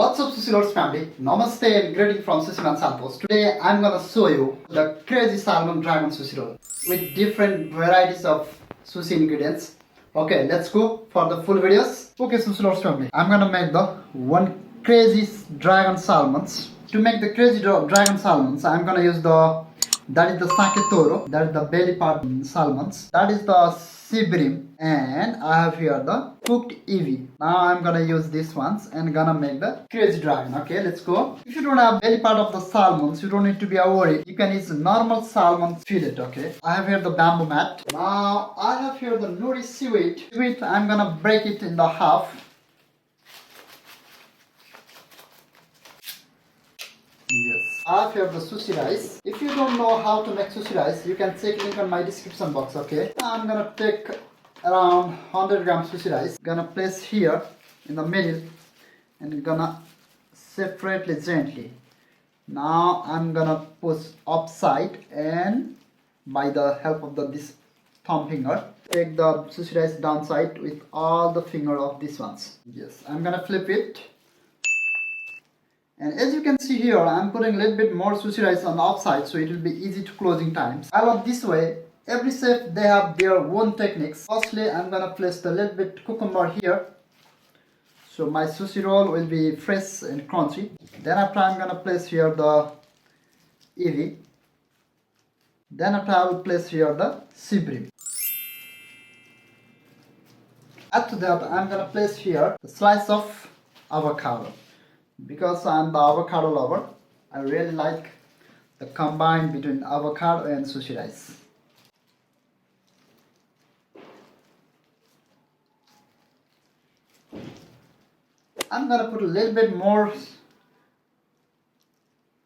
What's up Sushi Lords family? Namaste and greeting from Sushi Man Santosh. Today I'm gonna show you the crazy salmon dragon sushi roll with different varieties of sushi ingredients. Okay, let's go for the full videos. Okay Sushi Lords family, I'm gonna make the one crazy dragon salmons. To make the crazy dragon salmons, I'm gonna use that is the sake toro, that is the belly part salmons, that is the sea bream, and I have here the cooked evi. Now I'm gonna use these ones and gonna make the crazy dragon. Okay, let's go. If you don't have belly part of the salmons, you don't need to be worried. You can use normal salmon fillet. Okay, I have here the bamboo mat. Now I have here the nori seaweed. I'm gonna break it in the half. Yes. I have here the sushi rice. If you don't know how to make sushi rice, you can check link on my description box. Okay. I'm gonna take around 100 grams sushi rice. Gonna place here in the middle and gonna separately gently. Now I'm gonna push upside and by the help of this thumb finger, take the sushi rice downside with all the finger of these ones. Yes. I'm gonna flip it. And as you can see here, I'm putting a little bit more sushi rice on the outside so it will be easy to closing times. I love this way. Every chef, they have their own techniques. Firstly, I'm gonna place the little bit cucumber here. So my sushi roll will be fresh and crunchy. Then after I'm gonna place here the evi. Then after I will place here the sea bream. After that, I'm gonna place here a slice of avocado. Because I'm the avocado lover, I really like the combine between avocado and sushi rice. I'm gonna put a little bit more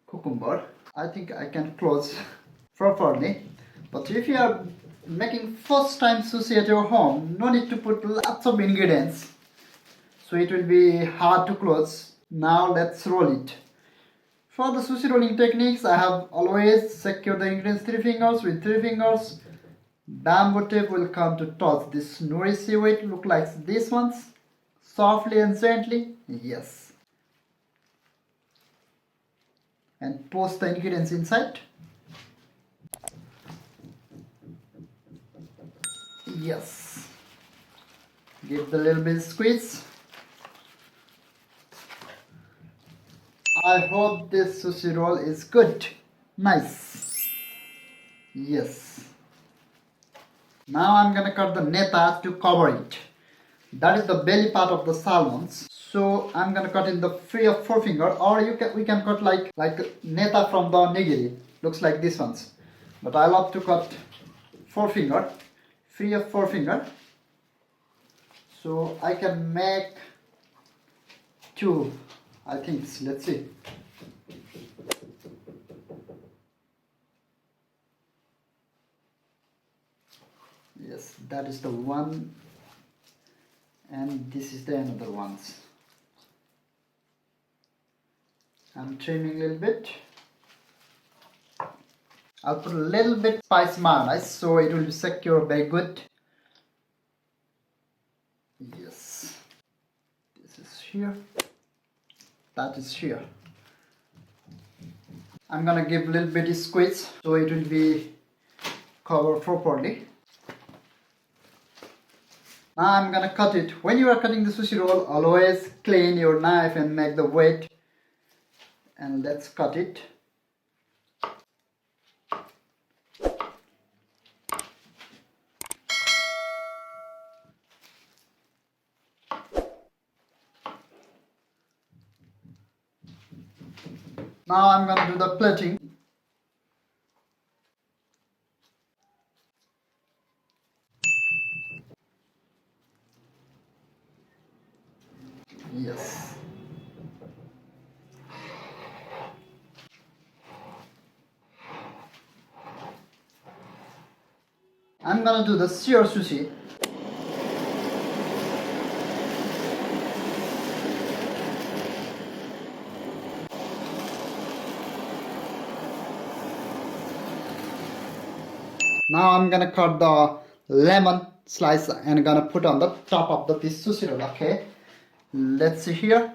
cucumber. I think I can close properly. But if you are making first time sushi at your home, no need to put lots of ingredients. So it will be hard to close. Now let's roll it. For the sushi rolling techniques, I have always secured the ingredients 3 fingers with 3 fingers. Bamboo tape will come to touch this nori seaweed, look like these ones. Softly and gently, yes. And post the ingredients inside. Yes. Give the little bit squeeze. I hope this sushi roll is good. Nice. Yes. Now I'm gonna cut the neta to cover it. That is the belly part of the salmons. So I'm gonna cut in the 3 or 4 finger, or we can cut like neta from the nigiri. Looks like these ones. But I love to cut 4 finger, 3 or 4 finger. So I can make 2. I think, let's see. Yes, that is the one, and this is the another ones. I'm trimming a little bit. I'll put a little bit spice mayonnaise so it will be secure very good. Yes, this is here. That is here. I'm gonna give a little bit of squeeze so it will be covered properly. Now I'm gonna cut it. When you are cutting the sushi roll, always clean your knife and make the weight. And let's cut it. Now I'm going to do the plating. Yes. I'm going to do the seared sushi. Now I'm gonna cut the lemon slice and gonna put on the top of this sushi roll. Okay, let's see here.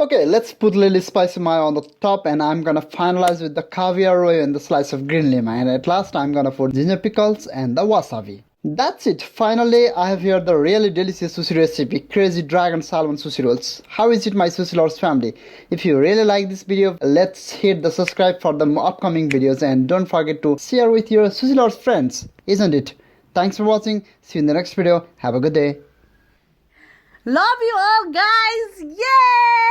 Okay, let's put a little spicy mayo on the top, and I'm gonna finalize with the caviar roe and the slice of green lima, and at last I'm gonna put ginger pickles and the wasabi. That's it. Finally, I have here the really delicious sushi recipe, Crazy Dragon Salmon Sushi Rolls. How is it, my sushi lovers family? If you really like this video, let's hit the subscribe for the upcoming videos, and don't forget to share with your sushi lovers friends, isn't it? Thanks for watching. See you in the next video. Have a good day. Love you all, guys. Yay!